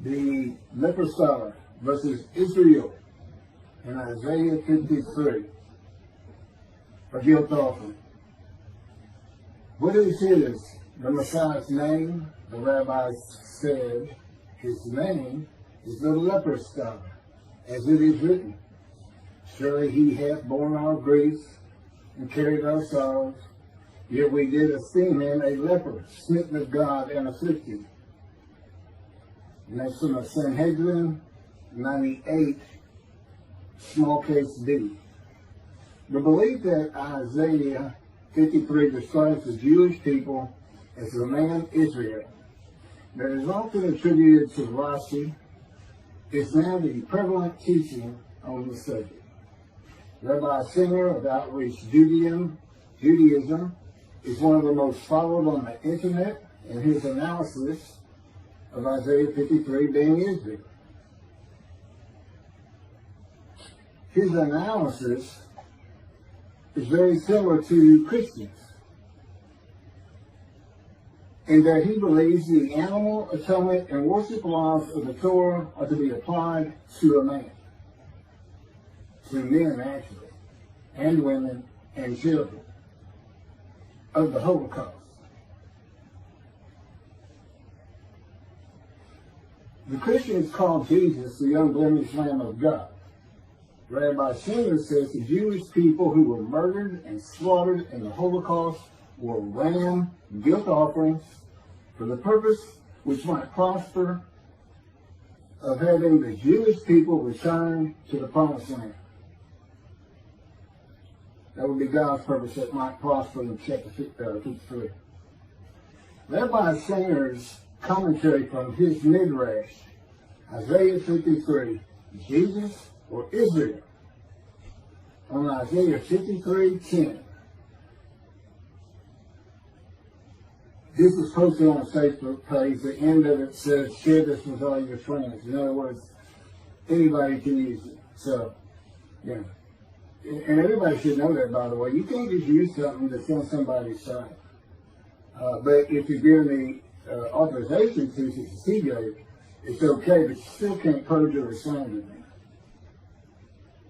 the leper scholar versus Israel in Isaiah 53, a guilt offering. What is his? The Messiah's name? The rabbis said his name is the leper scholar, as it is written, surely he hath borne our griefs and carried our sorrows, yet we did esteem him a leper, smitten of God and afflicted. And that's from the Sanhedrin 98, small case D. The belief that Isaiah 53 describes the Jewish people as the man Israel, that is often attributed to Rashi, is now the prevalent teaching on the subject. Rabbi Singer of Outreach Judaism is one of the most followed on the internet, and his analysis of Isaiah 53 being Israel. His analysis is very similar to Christians, in that he believes the animal atonement and worship laws of the Torah are to be applied to a man, to men actually, and women and children of the Holocaust. The Christians call Jesus the unblemished Lamb of God. Rabbi Singer says the Jewish people who were murdered and slaughtered in the Holocaust were ram guilt offerings for the purpose which might prosper of having the Jewish people return to the promised land. That would be God's purpose that might prosper in chapter 53. Rabbi Singer's commentary from his midrash, Isaiah 53, Jesus or Israel, on Isaiah 53:10. This is posted on a Facebook page. The end of it says, share this with all your friends. In other words, anybody can use it. So, yeah. And everybody should know that, by the way. You can't just use something that's on somebody's site. But if you're given the authorization to succeed, it's okay, but you still can't perjure or slander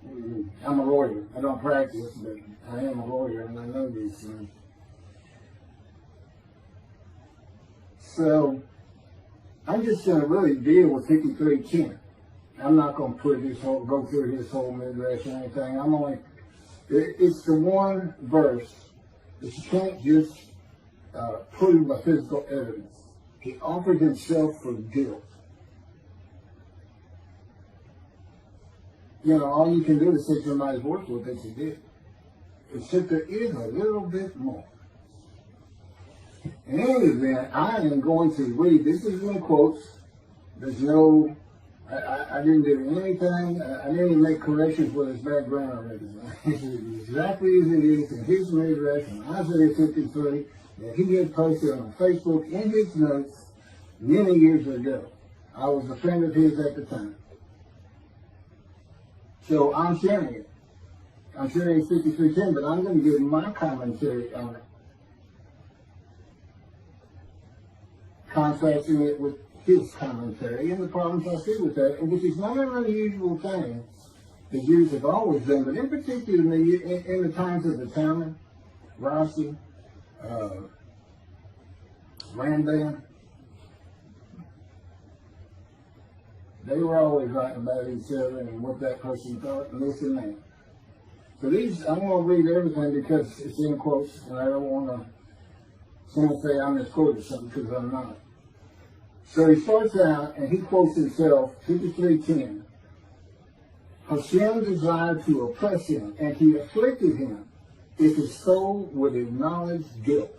me. I'm a lawyer. I don't practice, but I am a lawyer, and I know these things. So, I'm just going to really deal with 53:10. I'm not going to go through his whole midrash or anything. It's the one verse that you can't just prove by physical evidence. He offered himself for guilt. You know, all you can do is take somebody's word for it that you did. Except there is a little bit more. In any event, I am going to read, this is in quotes, there's no, I didn't do anything, I didn't even make corrections with his background or anything. It's exactly as it is in his midrash in Isaiah 53 that he had posted on Facebook in his notes many years ago. I was a friend of his at the time. So I'm sharing it. I'm sharing 53:10, but I'm going to give my commentary on it, contrasting it with his commentary and the problems I see with that, which is not an unusual thing the Jews have always done, but in particular in the times of the Talmud, Rashi, Rambam, they were always writing about each other and what that person thought and this and that. So I'm going to read everything because it's in quotes, and I don't want someone to say I'm misquoting something, because I'm not. So he starts out and he quotes himself, 53:10. Hashem desired to oppress him, and he afflicted him if his soul would acknowledge guilt.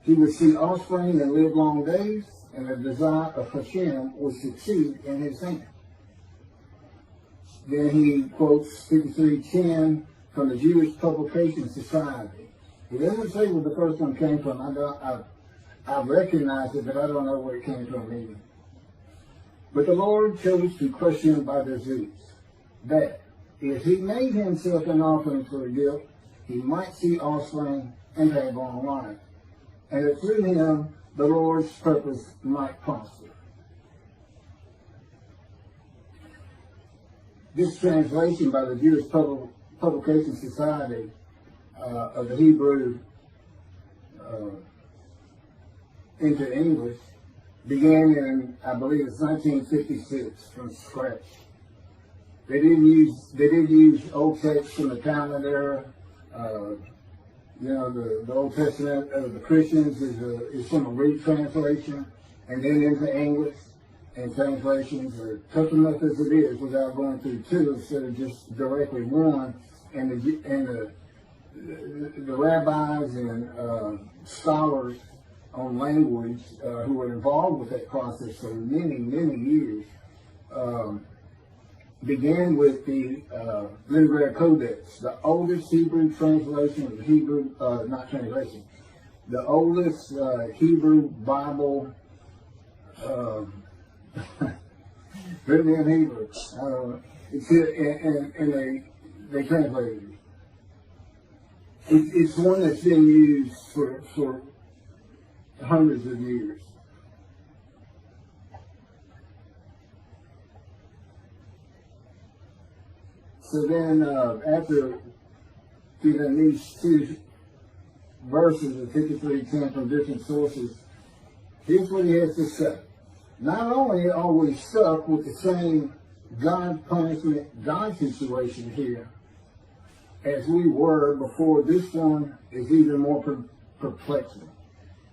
He would see offspring and live long days, and the desire of Hashem would succeed in his hand. Then he quotes 53:10 from the Jewish Publication Society. He doesn't say where the first one came from. I recognize it, but I don't know where it came from either. But the Lord chose to crush him by disease, that if he made himself an offering for guilt, he might see offspring and have long life, and that through him the Lord's purpose might prosper. this translation by the Jewish Publication Society of the Hebrew into English began in, I believe it's 1956, from scratch. They did use old texts from the Talmud era. The Old Testament of the Christians is from a retranslation, and then into English. And translations are tough enough as it is without going through two instead of just directly one. And the rabbis and scholars on language who were involved with that process for many, many years began with the Leningrad Codex, the oldest Hebrew translation of the Hebrew, the oldest Hebrew Bible written in Hebrew. It's and they translated it. It's one that's been used for hundreds of years. So then, after these two verses of 53:10 from different sources, here's what he has to say. Not only are we stuck with the same God punishment, God situation here, as we were before, this one is even more perplexing.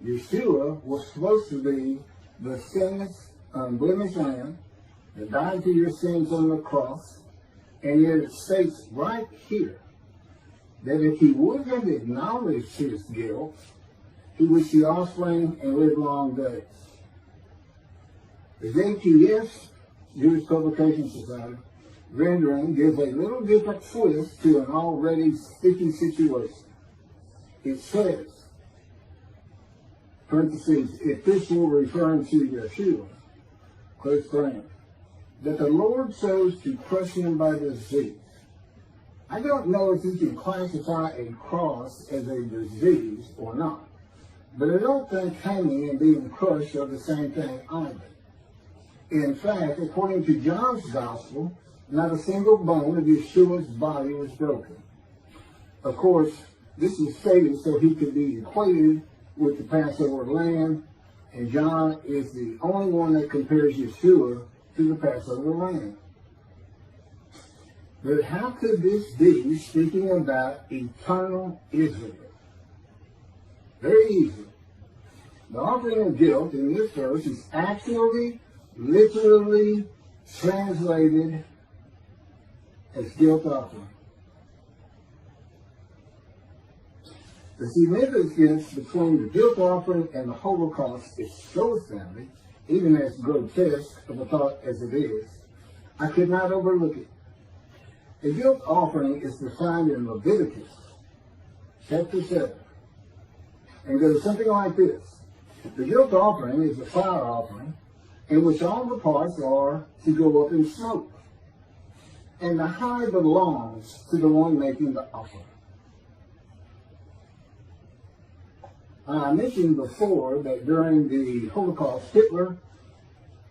Yeshua was supposed to be the sinless, unblemished Lamb that died for your sins on the cross, and yet it states right here that if he would have acknowledged his guilt, he would see offspring and live long days. The JPS, Jewish Publication Society, rendering gives a little different twist to an already sticky situation. It says, parentheses, if this were referring to Yeshua, close friend, that the Lord chose to crush him by disease. I don't know if you can classify a cross as a disease or not, but I don't think hanging and being crushed are the same thing either. In fact, according to John's Gospel, not a single bone of Yeshua's body was broken. Of course, this is stated so he could be equated with the Passover lamb, and John is the only one that compares Yeshua to the Passover lamb. But how could this be speaking about eternal Israel? Very easy. The offering of guilt in this verse is actually, literally translated as guilt offering. The significance between the guilt offering and the Holocaust is so astounding, even as grotesque of a thought as it is, I could not overlook it. A guilt offering is defined in Leviticus chapter 7, and goes something like this. The guilt offering is a fire offering in which all the parts are to go up in smoke, and the high belongs to the one making the offering. I mentioned before that during the Holocaust, Hitler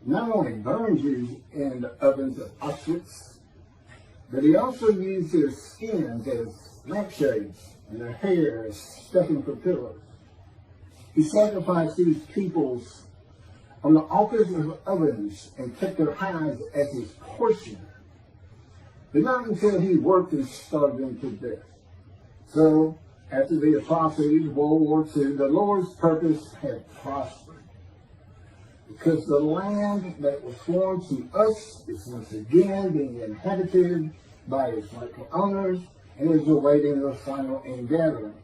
not only burned Jews in the ovens of Auschwitz, but he also used their skins as lampshades and their hair as stuffing for pillows. He sacrificed these peoples on the altars of ovens and kept their hides as his portion, but not until he worked and starved them to death. So, after the atrocities of World War II, the Lord's purpose had prospered, because the land that was sworn to us is once again being inhabited by its rightful owners and is awaiting the final ingathering.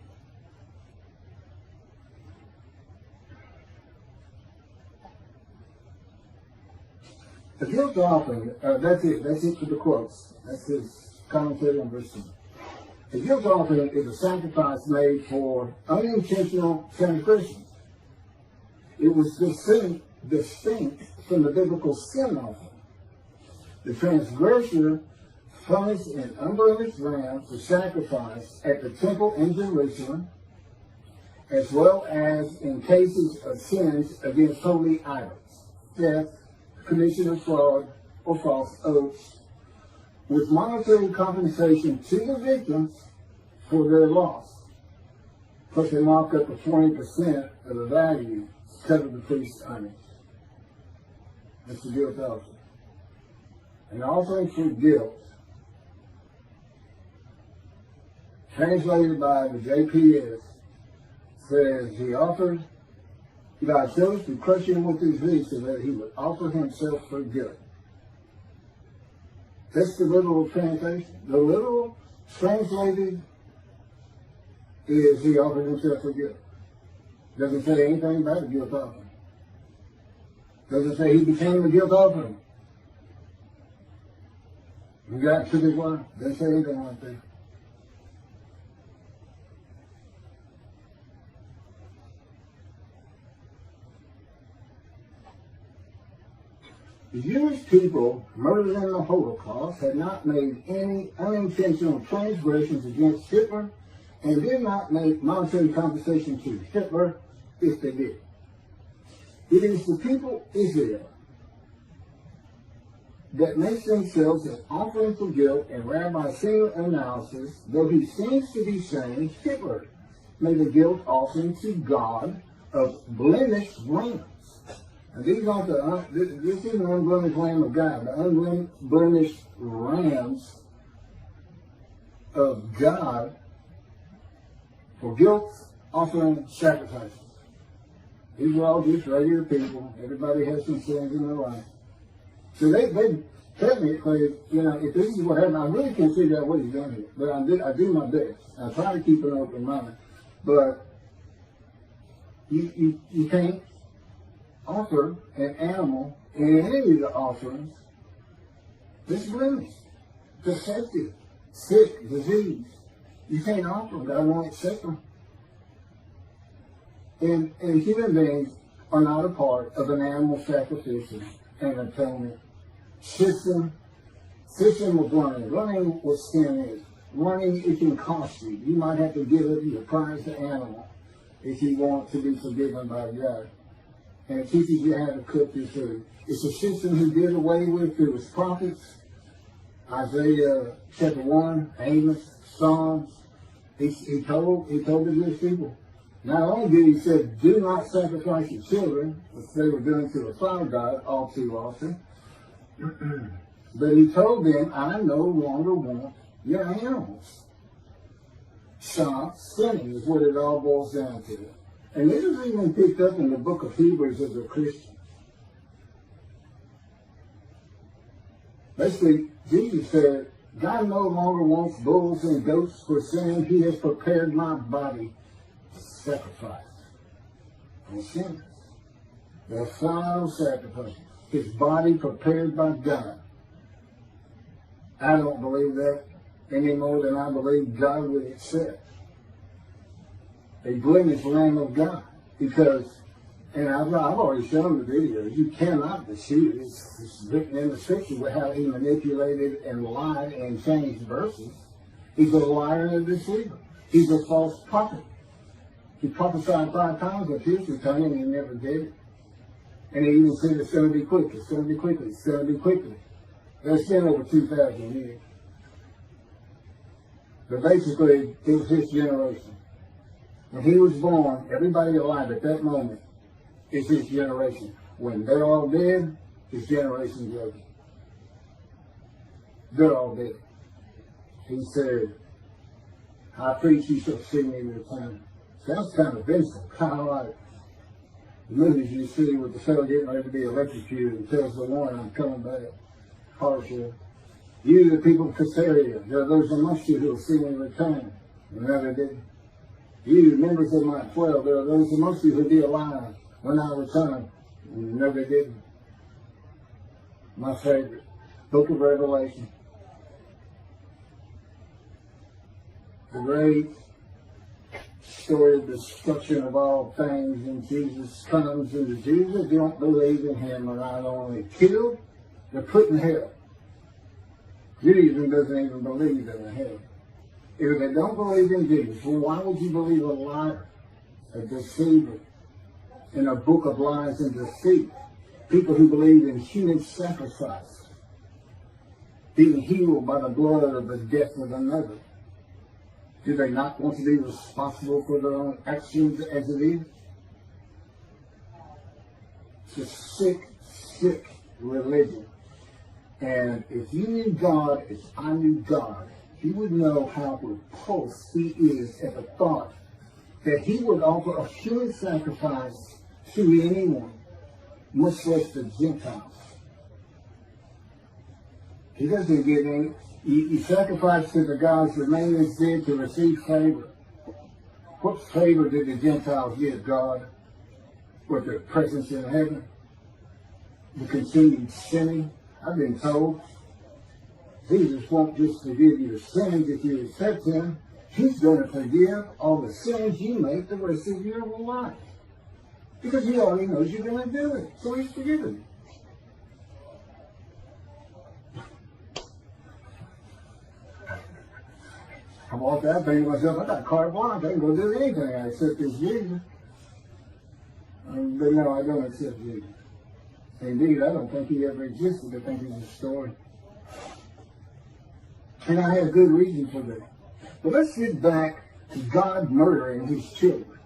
The guilt offering, that's it for the quotes. That's his commentary on verse 2. The guilt offering is a sacrifice made for unintentional transgressions. It was distinct from the biblical sin offering. The transgressor furnished an unblemished lamb for sacrifice at the temple in Jerusalem, as well as in cases of sins against holy idols, theft, commission of fraud, or false oaths, with monetary compensation to the victims for their loss. Plus they mark up to 20% of the value to cover the priest's earnings. That's the guilt offering. An offering for guilt, translated by the JPS, says he offered, God chose to crush him with his knee so that he would offer himself for guilt. That's the literal translation. The literal translated is he offered himself for guilt. Doesn't say anything about the guilt offering. Doesn't say he became the guilt offering. He got to his wife. Doesn't say anything like that. The Jewish people murdered in the Holocaust had not made any unintentional transgressions against Hitler and did not make monetary compensation to Hitler if they did. It is the people Israel that makes themselves an offering for guilt, and Rabbi single analysis, though he seems to be saying Hitler made a guilt offering to God of blemished rams. And these aren't this is an unblemished lamb of God. The unblemished rams of God for guilt offering sacrifices. These are all just regular people. Everybody has some sins in their life. So they technically, if this is what happened, I really can't figure out what he's done here. But I do my best. I try to keep an open mind. But you can't offer an animal in any of the offerings that's blemished, defective, sick, disease. You can't offer them. God won't accept them. And human beings are not a part of an animal sacrificial and atonement system. System of running. Running what sin is. Running, it can cost you. You might have to give up your prized animal if you want to be forgiven by God. And it teaches you how to cook your food. It's a system he did away with through his prophets. Isaiah chapter 1, Amos, Psalms. He told the Jewish people. Not only did he say, do not sacrifice your children, which they were doing to the fire god all too often, but he told them, I no longer want your animals. Stop sinning is what it all boils down to. And this is even picked up in the book of Hebrews as a Christian. Basically, Jesus said, God no longer wants bulls and goats for sin. He has prepared my body to sacrifice for sin. The final sacrifice. His body prepared by God. I don't believe that any more than I believe God would accept a blemished Lamb of God, because, and I've already shown the video, you cannot deceive. It's written in the scripture how he manipulated and lied and changed verses. He's a liar and a deceiver. He's a false prophet. He prophesied 5 times of his return and he never did it. And he even said it's going to be quickly, it's going to be quickly, it's going to be quickly. That's been over 2,000 years. But basically, it was his generation. When he was born, everybody alive at that moment is his generation. When they're all dead, his generation's over. They're all dead. He said, I preach you shall see me return. Sounds kind of vengeful, kind of like the movies you see with the fellow getting ready to be electrocuted and tells the warning, I'm coming back. Harsher. You, the people of Caesarea, there are those amongst you who will see me return. And never did. You, members of my 12, there are those amongst you who will be alive when I return. And never did. My favorite, book of Revelation. The great story of destruction of all things, and Jesus comes, and the Jews that don't believe in him are not only killed, they're put in hell. Judaism doesn't even believe in a hell. If they don't believe in Jesus, well, why would you believe a liar, a deceiver, in a book of lies and deceit? People who believe in human sacrifice. being healed by the blood of the death of another? Do they not want to be responsible for their own actions as it is? It's a sick, sick religion. And if you knew God as I knew God, you would know how repulsed he is at the thought that he would offer a human sacrifice to anyone, much less the Gentiles. He doesn't give any. You sacrifice to the gods the maintenance did to receive favor. What favor did the Gentiles give God? With their presence in heaven? The continued sinning? I've been told Jesus won't just forgive your sins if you accept him. He's going to forgive all the sins you make the rest of your life. Because he already knows you're going to do it. So he's forgiven you. I walked out thinking to myself, I got carte blanche. I can go do anything I accept this Jesus. But no, I don't accept Jesus. Indeed, I don't think he ever existed. I think he's a story. And I have good reason for that. But let's get back to God murdering his children.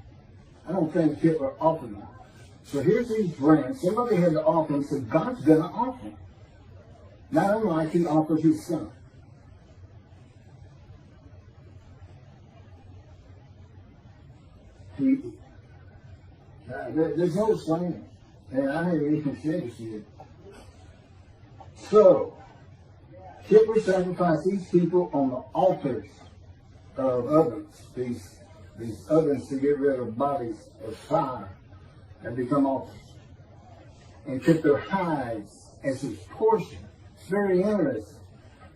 I don't think Hitler offered them. So here's these brands. Somebody had to offer them, so God's going to offer them. Not unlike he offered his son. There's no explaining. And I haven't even finished yet. So, Hitler sacrificed these people on the altars of ovens. These ovens to get rid of bodies of fire have become altars. And kept their hides as his portion. It's very interesting.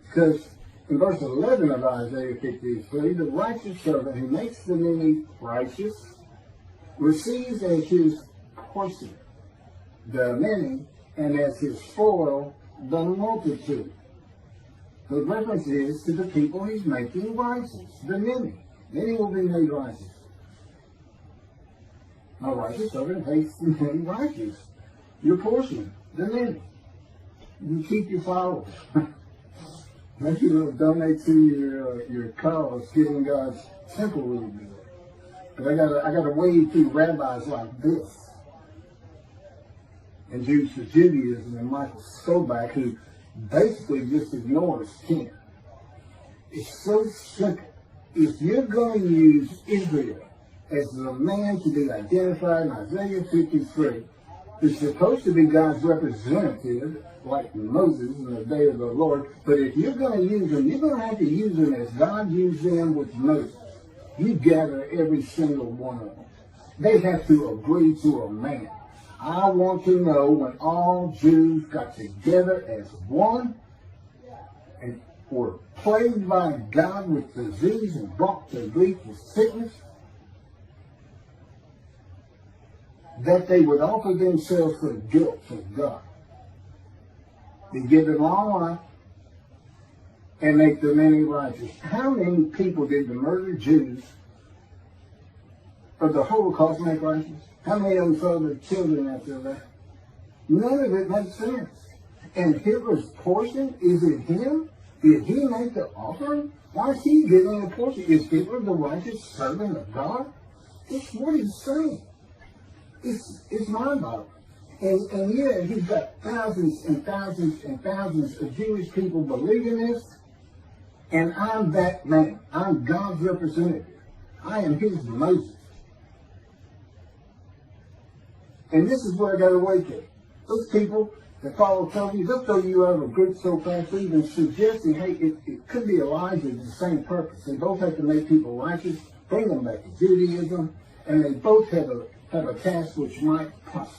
Because in verse 11 of Isaiah 53, the righteous servant who makes the many righteous receives as his portion the many, and as his spoil the multitude. The reference is to the people he's making righteous, the many. Many will be made righteous. A righteous servant makes the many righteous. Your portion, the many. You keep your followers. Maybe you'll donate to your cause, giving God's temple rebuild. But I gotta wade through rabbis like this. And Jews for Judaism and Michael Skoback, who basically just ignores King. It's so simple. If you're going to use Israel as the man to be identified in Isaiah 53, who's supposed to be God's representative, like Moses in the day of the Lord, but if you're going to use them, you're going to have to use them as God used them with Moses. You gather every single one of them. They have to agree to a man. I want to know when all Jews got together as one and were plagued by God with disease and brought to grief with sickness, that they would offer themselves for guilt to God. They give them long life and make the many righteous. How many people did the murdered Jews of the Holocaust make righteous? How many of them saw their children after that? None of it makes sense. And Hitler's portion, is it him? Did he make the offering? Why is he giving a portion? Is Hitler the righteous servant of God? That's what he's saying. It's mind-boggling. And yeah, he's got thousands and thousands and thousands of Jewish people believing this. And I'm that man. I'm God's representative. I am his Moses. And this is what I got to wake up. Those people that follow Tovia, they'll throw you out of a group so fast, even suggesting, hey, it could be Elijah, the same purpose. They both have to make people righteous, bring them back to Judaism, and they both have a task which might prosper.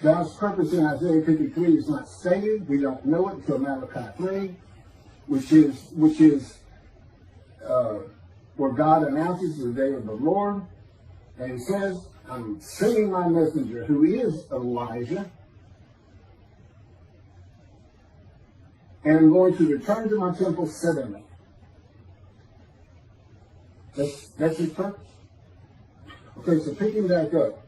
God's purpose in Isaiah 53 is not stated. We don't know it until Malachi 3, which is where God announces the day of the Lord. And he says, I'm sending my messenger, who is Elijah, and I'm going to return to my temple suddenly. That's his purpose. Okay, so picking back up.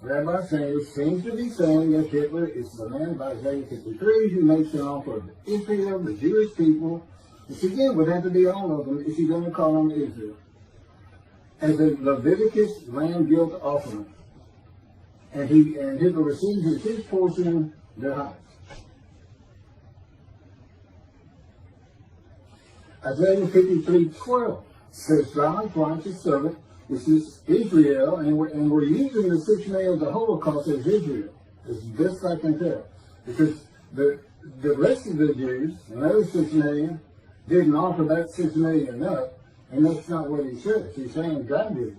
Rabbi Sanders seems to be saying that Hitler is the man of Isaiah 53 who makes an offer of Israel, the Jewish people, which again would have to be all of them if you're going to call them Israel, as a Leviticus land guilt offering. And Hitler receives as his portion their house. Isaiah 53:12 says God's righteous servant, which is Israel, and we're using the 6 million of the Holocaust as Israel, as best I can tell. Because the rest of the Jews, another 6 million, didn't offer that 6 million up, and that's not what he says. He's saying God did it.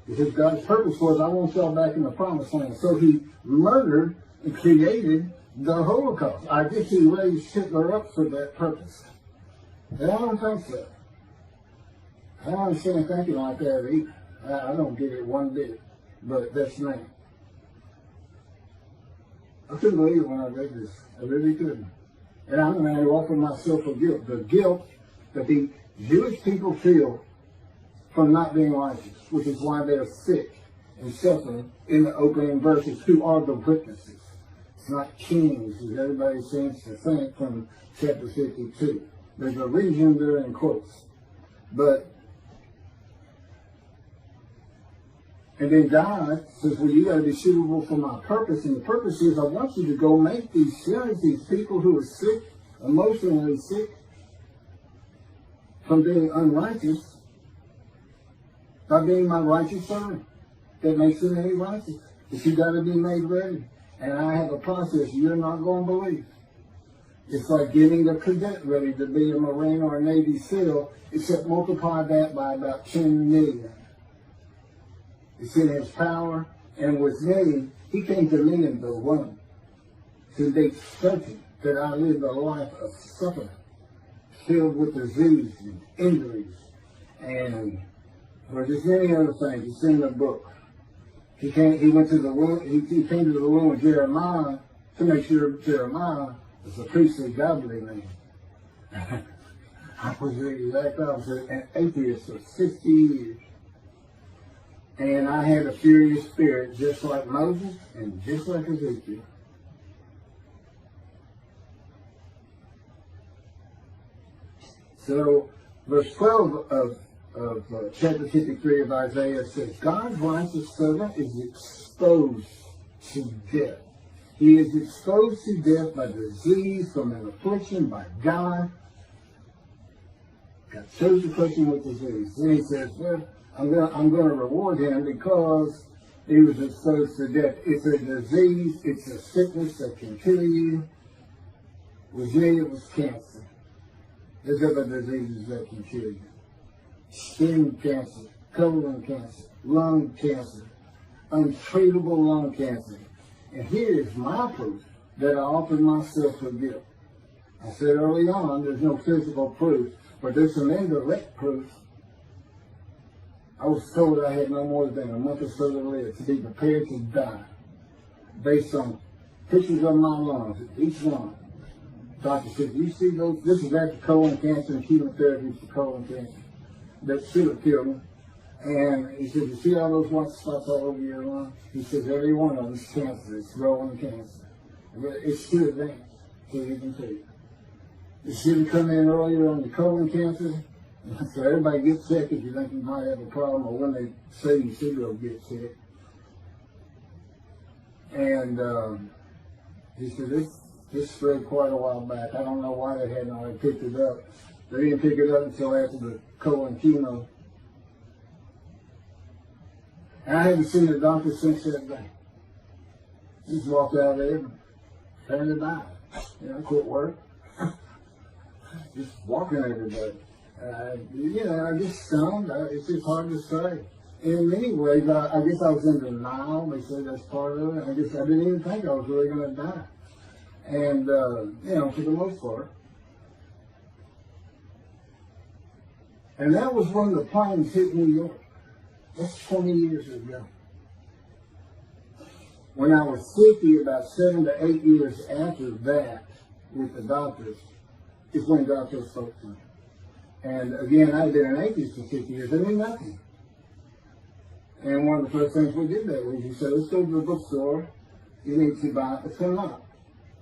Because God's purpose was, I want y'all back in the promised land. So he murdered and created the Holocaust. I guess he raised Hitler up for that purpose. And I don't think so. I don't understand thinking like that either. I don't get it one bit. But that's me. I couldn't believe it when I read this. I really couldn't. And I'm going to offer myself a guilt. The guilt that the Jewish people feel from not being righteous, which is why they're sick and suffering in the opening verses. Who are the witnesses? It's not kings, as everybody seems to think from chapter 52. There's a reason there in quotes. And then God says, well, you got to be suitable for my purpose. And the purpose is, I want you to go make these sinners, these people who are sick, emotionally sick, from being unrighteous, by being my righteous servant. That makes them any righteous. But you got to be made ready. And I have a process you're not going to believe. It's like getting a cadet ready to be a Marine or a Navy SEAL, except multiply that by about 10 million. It's in his power, and with me, he came to me in the womb to be certain that I lived a life of suffering, filled with disease and injuries, and just many other things. It's in the book. He came to the womb of Jeremiah to make sure Jeremiah was a priestly, godly man. I was the exact opposite, an atheist for 60 years. And I had a furious spirit just like Moses and just like Ezekiel. So, verse 12 of chapter 53 of Isaiah says, God's righteous servant is exposed to death. He is exposed to death by disease, from an affliction, by God. God chose to afflict him with disease. Then he says, well, I'm going to reward him because he was exposed to death. It's a disease. It's a sickness that can kill you. With me, it was cancer. There's other diseases that can kill you. Skin cancer, colon cancer, lung cancer, untreatable lung cancer. And here is my proof that I offered myself for guilt. I said early on, there's no physical proof, but there's some indirect proof. I was told I had no more than a month or so to live, to be prepared to die, based on pictures of my lungs, each one. Doctor said, you see those? This is after colon cancer and chemotherapy for colon cancer. That should have killed me. And he said, you see all those white spots all over your lung? He says, every one of them is cancer. It's growing cancer. It's too advanced to even tell you. It should have come in earlier on the colon cancer. So everybody gets sick if you think you might have a problem, or when they say you should go get sick. And he said, this spread quite a while back. I don't know why they hadn't already picked it up. They didn't pick it up until after the colon chemo. And I haven't seen the doctor since that day. Just walked out there and turned to die. Quit work. Just walking every day. I get stunned. It's just hard to say. In many ways, I guess I was in denial. They said that's part of it. I guess I didn't even think I was really going to die. And, for the most part. And that was when the planes hit New York. That's 20 years ago. When I was 50, about 7 to 8 years after that, with the doctors, is when doctors spoke to me. And again, I'd been an atheist for 50 years. I knew nothing. And one of the first things we did that was he said, let's go to the bookstore. You need to buy a Tanakh.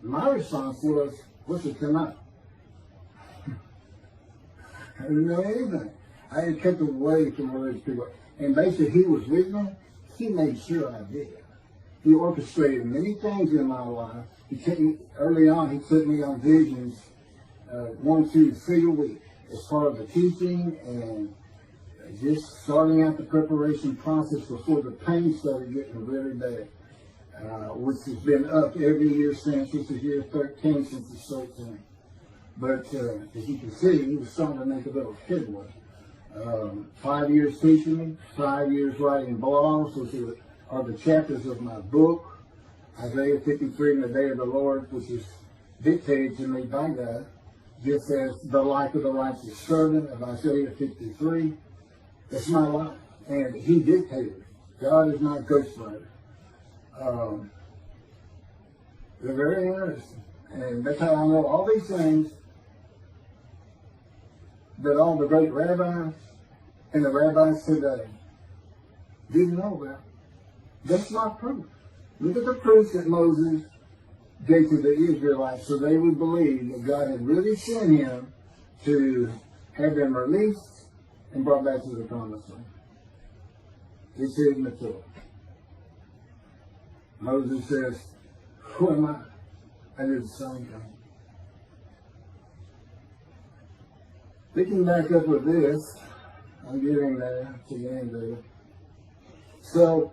My response was, what's a Tanakh? I didn't know anything. I had kept away from religious people. And basically, he was with me. He made sure I did. He orchestrated many things in my life. Early on, he took me on visions, 1, 2, 3 a week, as far as the teaching and just starting out the preparation process before the pain started getting really bad, which has been up every year since. This is year 13 since it's 13. But as you can see, he was starting to make a little headway. 5 years teaching me, 5 years writing blogs, which are the chapters of my book, Isaiah 53 and the Day of the Lord, which is dictated to me by God, just as the life of the righteous servant of Isaiah 53. That's my life. And he dictated. God is not ghostwriter. They're very interesting. And that's how I know all these things that all the great rabbis and the rabbis today didn't know about. That's not proof. Look at the proof that Moses gave to the Israelites so they would believe that God had really sent him to have them released and brought back to the promised land. It's in the Torah. Moses says, who am I? I did the same thing. Picking back up with this, I'm getting there to the end of it. So,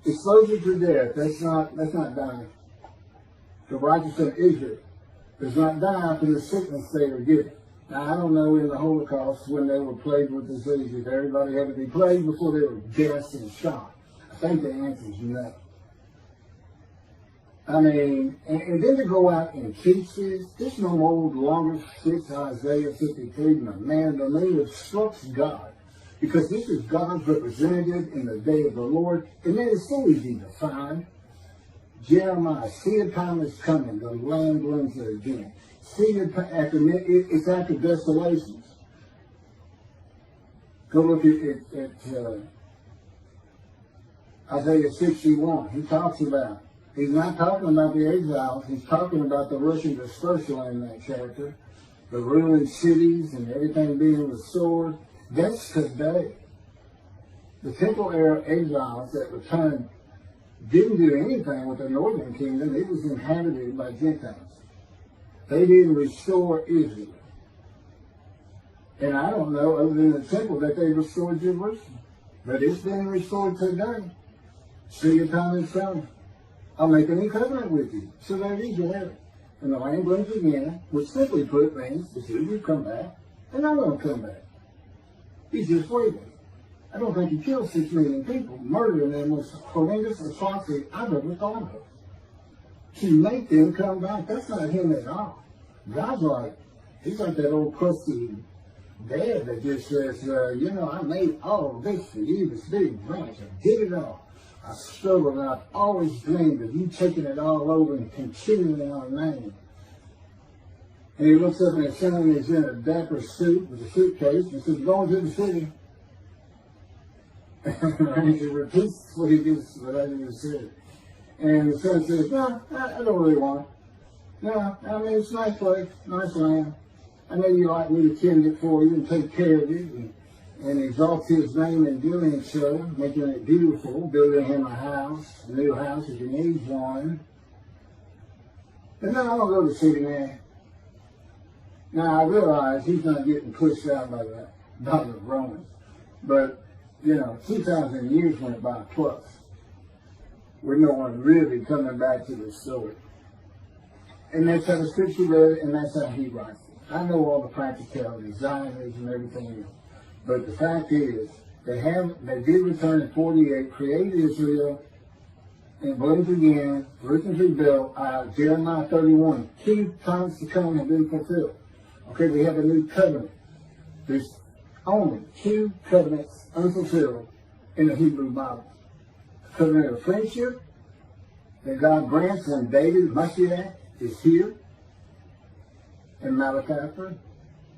exposure to death, that's not dying. The righteous of Israel does not die for the sickness they were given. Now, I don't know in the Holocaust when they were plagued with disease, if everybody had to be plagued before they were gassed and shot. I think the answer is no. I mean, and then to go out and teach this, there's no longer fits Isaiah 53 than a man the name instructs God. Because this is God's representative in the day of the Lord, and that is so easy to find. Jeremiah, see a time is coming, the land blooms again. See it's after desolations. Go look at Isaiah 61. He talks about, he's not talking about the exiles, he's talking about the Russian dispersal in that chapter, the ruined cities and everything being restored. That's today. The temple era exiles that returned didn't do anything with the northern kingdom. It was inhabited by Gentiles. They didn't restore Israel. And I don't know, other than the temple, that they restored Jerusalem. But it's been restored today. See your time is coming. I'll make a new covenant with you. So there you have it. And the land blooms again, which simply put means that you come back, and I'm going to come back. He's just waiting. I don't think he killed 6 million people. Murdering them was horrendous atrocity I've ever thought of. To make them come back, that's not him at all. God's like, he's like that old crusty dad that just says, I made all of this for you, this big branch. I did it all. I struggled and I've always dreamed of you taking it all over and continuing our name. And he looks up and his son is in a dapper suit with a suitcase and says, going to the city. And he repeats what I just said. And the son says, no, I don't really want it. No, I mean, it's a nice place, nice land. I know you like me to tend it for you and take care of it and exalt his name in doing so, making it beautiful, building him a new house if he needs one. And then I'm going to go to the city, man. Now, I realize he's not getting pushed out by the Romans. But, 2,000 years went by plus, with no one really coming back to the story. And that's how the scripture read it, and that's how he writes it. I know all the practicalities, Zionism and everything else. But the fact is, they did return in 48, create Israel, and blooms again, Jerusalem's rebuilt, Jeremiah 31, 2 times to come have been fulfilled. Okay, we have a new covenant. There's only 2 covenants unfulfilled in the Hebrew Bible. The covenant of friendship that God grants when David, Moshiach, is here in Malachi 3,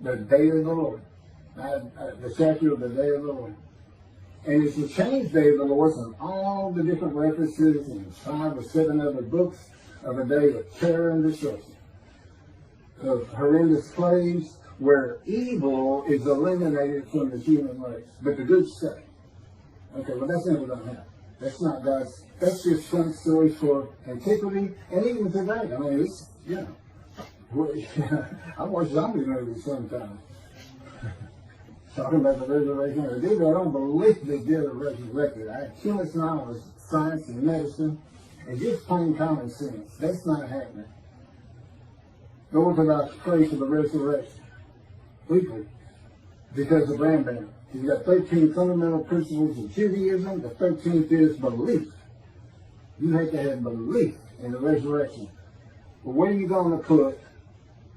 the day of the Lord. The chapter of the day of the Lord. And it's the change day of the Lord from all the different references in 5 or 7 other books of a day of terror and destruction, of horrendous plagues, where evil is eliminated from the human race, but the good stay. Okay, well that's never going to happen. That's not God's, that's just some story for antiquity, and even today. I mean, it's, you know, I watch zombie movies sometimes. Talking about the resurrection of the dead, I don't believe the dead are resurrected. I have too much knowledge of science and medicine, and just plain common sense. That's not happening. No Orthodox pray for the resurrection weekly because of Rambam. He's got 13 fundamental principles of Judaism. The 13th is belief. You have to have belief in the resurrection. But where are you going to put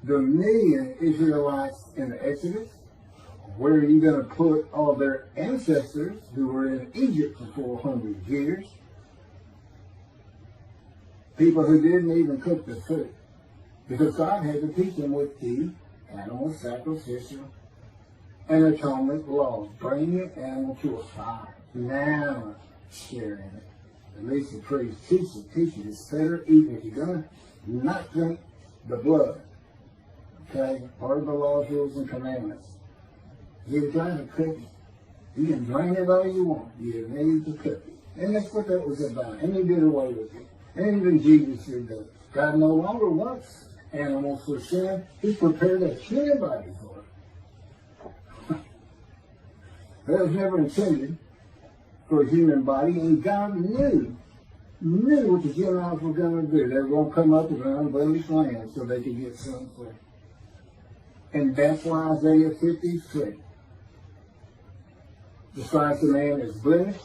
the million Israelites in the Exodus? Where are you going to put all their ancestors who were in Egypt for 400 years? People who didn't even cook the food. Because God had to teach them with the animal sacrificial and atonement laws. Bring your animal to a fire. Now share in it. At least the priest teach it. It's better eating. If you're going to not drink the blood, okay, part of the laws, rules, and commandments. You're trying to cook it. You can drain it all you want. You need to cook it. And that's what that was about. And he did away with it. And even Jesus did that. God no longer wants animals for sin. He prepared a human body for it. That was never intended for a human body. And God knew what the Gentiles were going to do. They were going to come up with an unblemished land so they could get some free. And that's why Isaiah 53 describes the man as blemished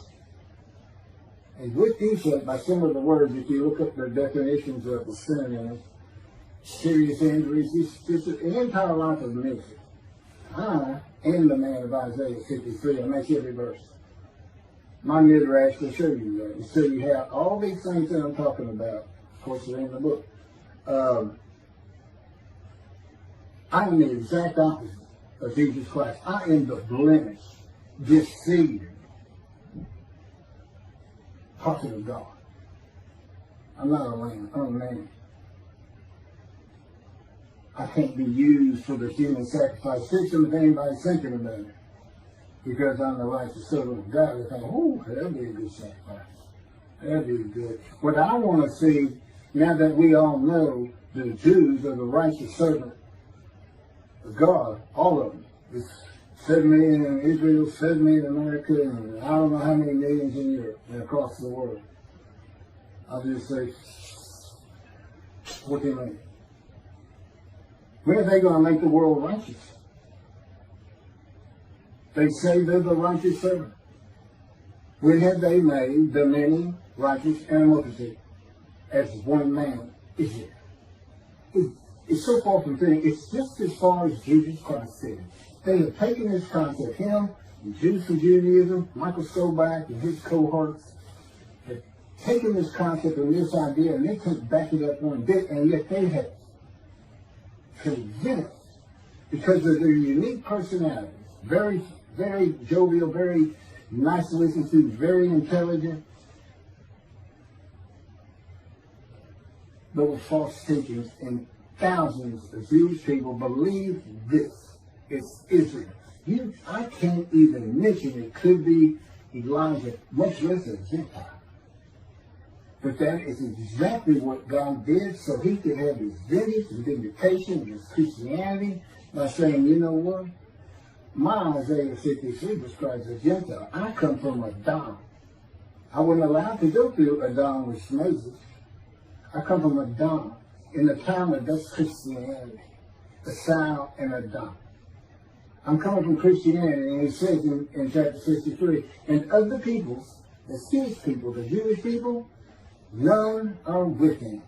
and with defect by some of the words. If you look up the definitions of the synonyms, serious injuries, it's an entire life of misery. I am the man of Isaiah 53. I make every verse. My midrash will show you that. So you have all these things that I'm talking about. Of course, they're in the book. I am the exact opposite of Jesus Christ. I am the blemish, deceived prophet of God. I'm not a lamb. I'm a man. I can't be used for the human sacrifice system if anybody's thinking about it. Because I'm the righteous servant of God. They think, oh, that'll be a good sacrifice. That'll be good. What I want to see, now that we all know the Jews are the righteous servant of God, all of them. It's 7 million in Israel, 7 million in America, and I don't know how many millions in Europe and across the world. I'll just say 14 million. When are they going to make the world righteous? They say they're the righteous servant. When have they made the many righteous and multitude as one man is it? It's so far from thing. It's just as far as Jesus Christ said. They have taken this concept, him, and Jews from Judaism, Michael Sobach and his cohorts, have taken this concept and this idea, and they can't back it up one bit, and yet they have convinced, because of their unique personalities, very, very jovial, very nice to listen to, very intelligent, but with false teachings, and thousands of Jewish people believe this. It's Israel. I can't even mention it could be Elijah, much less a Gentile. But that is exactly what God did so he could have his vengeance and vindication against Christianity by saying, you know what? My Isaiah 53 describes a Gentile. I come from Edom. I wasn't allowed to go through Edom with Moses. I come from Edom. In the Talmud, that's Christianity. The South and Edom. I'm coming from Christianity, and it says in chapter 63, and of the peoples, the Jewish people, the Jewish people, none are with him.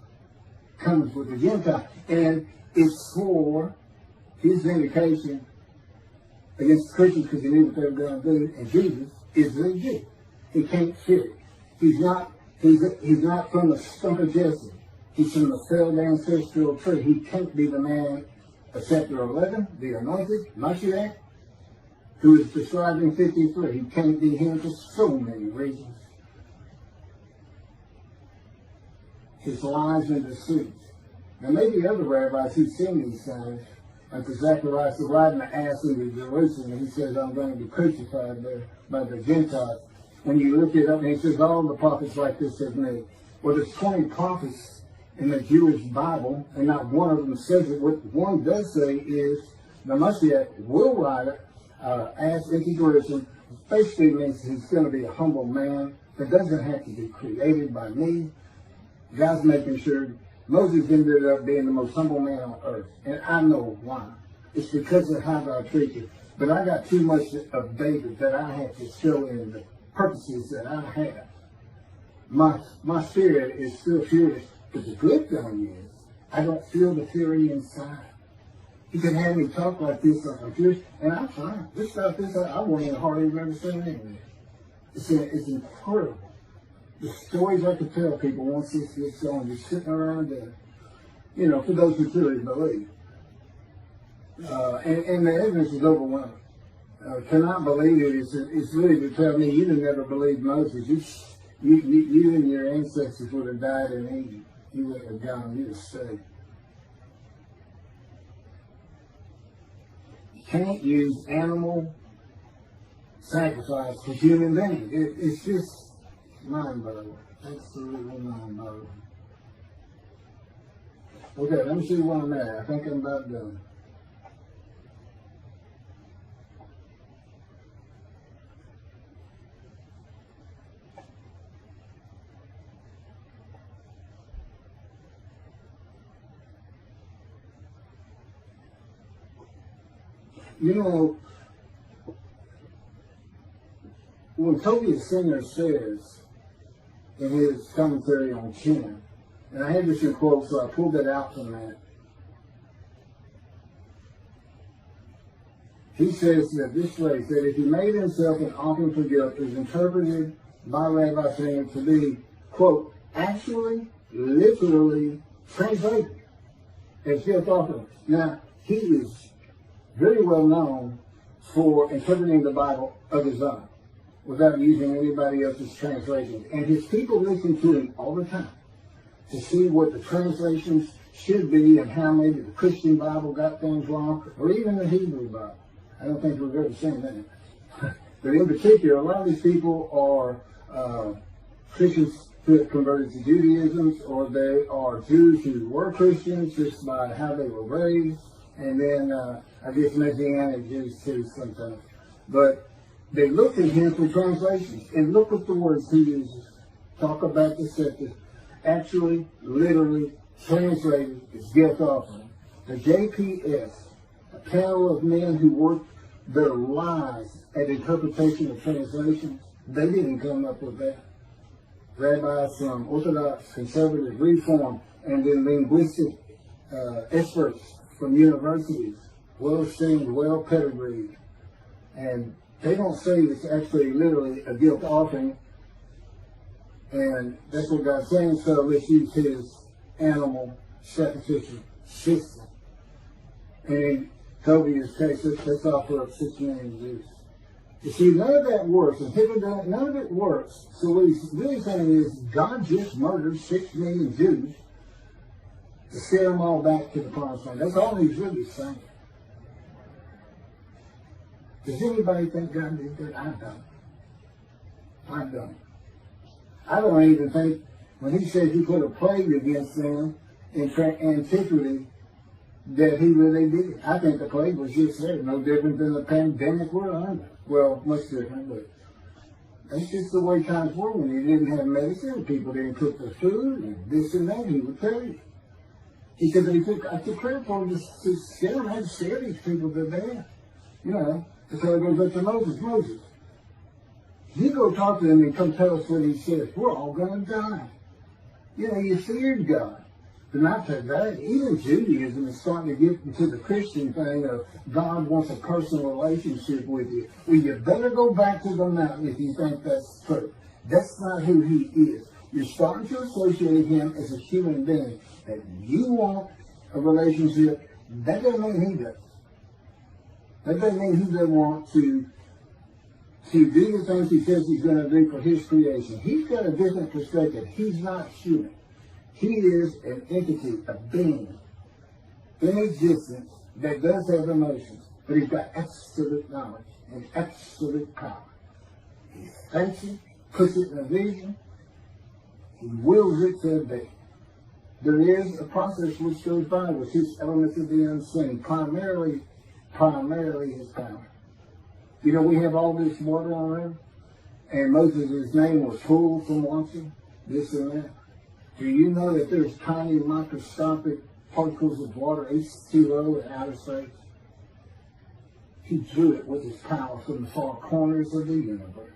Comes with the Gentile. And it's for his vindication against the Christians because he knew what they were going to do. And Jesus is a Jew. He can't fit it. He's not from the stump of Jesse. He's from the felled ancestral tree. He can't be the man of chapter 11, the anointed, Moshiach who is described in 53. He can't be him for so many reasons. His lies and deceit. There may be other rabbis who've seen these things. Like Zacharias is riding the ass into Jerusalem, and he says, I'm going to be crucified there by the Gentiles. When you look it up, and he says, all the prophets like this have made. Well, there's 20 prophets in the Jewish Bible, and not one of them says it. What one does say is, the Moshiach will ride ass into Jerusalem. Basically means he's going to be a humble man that doesn't have to be created by me. God's making sure Moses ended up being the most humble man on earth. And I know why. It's because of how God treated you. But I got too much of David that I have to show in the purposes that I have. My spirit is still furious. But the good thing is, I don't feel the fury inside. He can have me talk like this, like I'm furious, and I'm fine. This stuff, I won't even hardly remember saying anything. It's incredible. The stories I could tell people once this gets going, just sitting around there, for those who truly believe. And the evidence is overwhelming. Cannot believe it. It's really to tell me you never believed Moses. You and your ancestors would have died in Egypt. You wouldn't have gone. You'd have stayed. You can't use animal sacrifice for human beings. It's just mind-boggling. Absolutely mind-boggling. Okay, let me see where I'm at. I think I'm about done. When Tovia Singer says in his commentary on 10, and I had this in quote, so I pulled that out from that. He says that this phrase, that if he made himself an offering for guilt, is interpreted by Rabbi Singer to be, quote, actually, literally translated as guilt offering. Now, he is very well known for interpreting the Bible of his own, without using anybody else's translations. And his people listen to him all the time to see what the translations should be and how maybe the Christian Bible got things wrong, or even the Hebrew Bible. I don't think we've ever seen that. But in particular, a lot of these people are Christians who have converted to Judaism, or they are Jews who were Christians just by how they were raised, and then I guess Messianic Jews too sometimes. But they look at him for translations and look at the words he uses. Talk about the scepter. Actually, literally translated as guilt offering. The JPS, a panel of men who worked their lives at interpretation of translations, they didn't come up with that. Rabbis from Orthodox, Conservative, Reform, and then linguistic experts from universities, well-esteemed, well-pedigreed. And they don't say it's actually literally a guilt offering. And that's what God's saying, so let's use his animal sacrificial system. And in Tovia's case, let's offer up 6 million Jews. You see, none of that works. And none of it works. So what he's really saying is God just murdered 6 million Jews to scare them all back to the promised land. That's all he's really saying. Does anybody think God did that? I don't. I don't. I don't even think, when he says he put a plague against them in antiquity, that he really did it. I think the plague was just there, no different than the pandemic we're under. Well, much different, but that's just the way times were when you didn't have medicine, people didn't cook the food, and this and that, he would tell you. He said, I took credit for him to scare them, I had to scare these people to death. So it goes up to Moses. You go talk to them and come tell us what he says. We're all going to die. You feared God. But not to that. Even Judaism is starting to get into the Christian thing of God wants a personal relationship with you. Well, you better go back to the mountain if you think that's true. That's not who he is. You're starting to associate him as a human being. That you want a relationship, that doesn't mean he does. That doesn't mean he doesn't want to do the things he says he's going to do for his creation. He's got a different perspective. He's not human. He is an entity, a being in existence that does have emotions, but he's got absolute knowledge and absolute power. He thinks it, puts it in a vision, he wills it to obey. There is a process which goes by with his elements of the unseen, primarily his power. You know, we have all this water on earth, and Moses' name was pulled from watching this and that. Do you know that there's tiny microscopic particles of water, H2O, in outer space? He drew it with his power from the far corners of the universe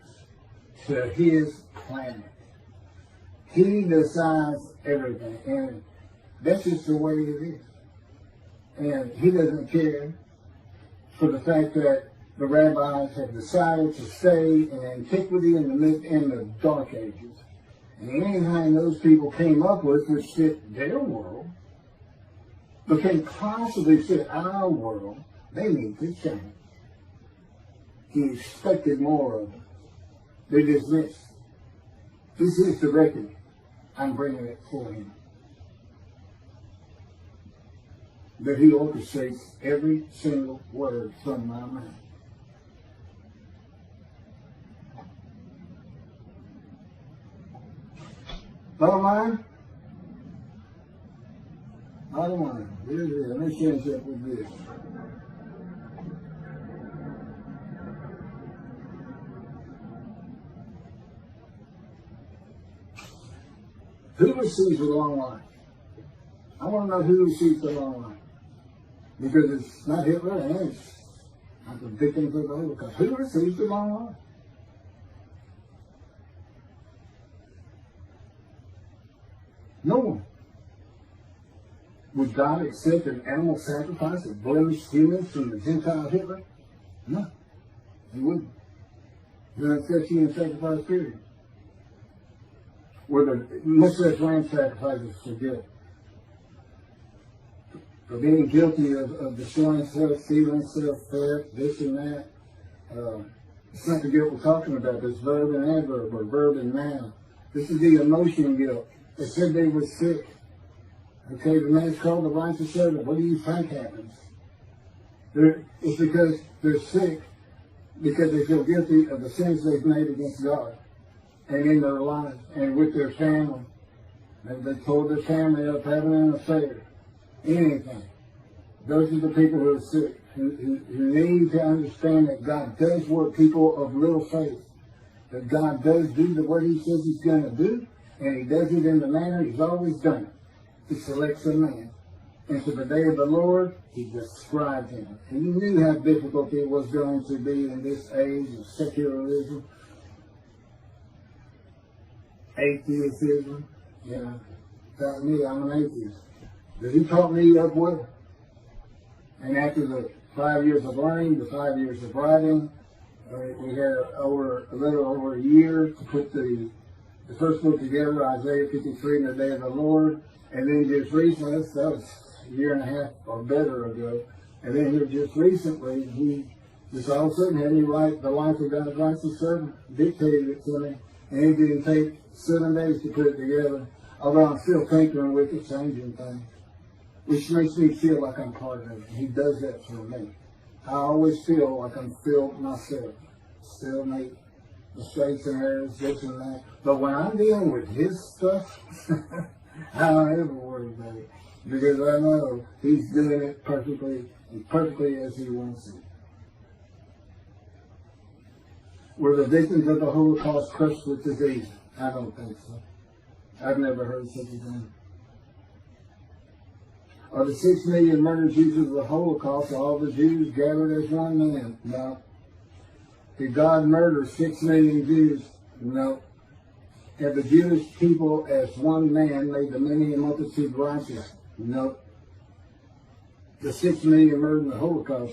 to his planet. He decides everything, and that's just the way it is. And he doesn't care for the fact that the rabbis have decided to stay in antiquity in the Dark Ages. And anything those people came up with which fit their world, but can possibly fit our world, they need to change. He expected more of them. They dismissed. This is the record. I'm bringing it for him. That he orchestrates every single word from my mouth. Bottom line? Bottom line. Here it is. Let me finish up with this. Who receives the long life? I want to know who receives the long life. Because it's not Hitler and it's not the victims of the Holocaust. Who receives the long life? No one. Would God accept an animal sacrifice of blemished humans from the Gentile Hitler? No. He wouldn't. He doesn't accept human sacrifice, period. Much less lamb sacrifices for guilt. For being guilty of destroying self, stealing self, theft, this and that. It's not the guilt we're talking about. It's verb and adverb, or verb and noun. This is the emotion guilt. They said they were sick. Okay, the man's called the righteous servant. What do you think happens? It's because they're sick, because they feel guilty of the sins they've made against God and in their lives and with their family. They told their family up having an affair. Anything. Those are the people who are sick, who need to understand that God does work people of little faith. That God does do what he says he's going to do, and he does it in the manner he's always done it. He selects a man. And for the day of the Lord, he described him. And he knew how difficult it was going to be in this age of secularism, atheism. You know, taught me I'm an atheist. But he taught me up well. And after the 5 years of learning, the 5 years of writing, we had a little over a year to put the first book together, Isaiah 53 and the Day of the Lord. And then just recently, that was a year and a half or better ago. And then here just recently, he just all of a sudden had me write The Life of God's Righteous Servant, dictated it to me. And it didn't take 7 days to put it together. Although I'm still tinkering with it, changing things. Which makes me feel like I'm part of it. He does that for me. I always feel like I'm filled myself. Still make mistakes and errors, this and that. But when I'm dealing with his stuff, I don't ever worry about it. Because I know he's doing it perfectly as he wants it. Were the victims of the Holocaust crushed with disease? I don't think so. I've never heard such a thing. Are the 6 million murdered Jews of the Holocaust all the Jews gathered as one man? No. Did God murder 6 million Jews? No. Have the Jewish people as one man made the many multitude righteous? No. The 6 million murdered in the Holocaust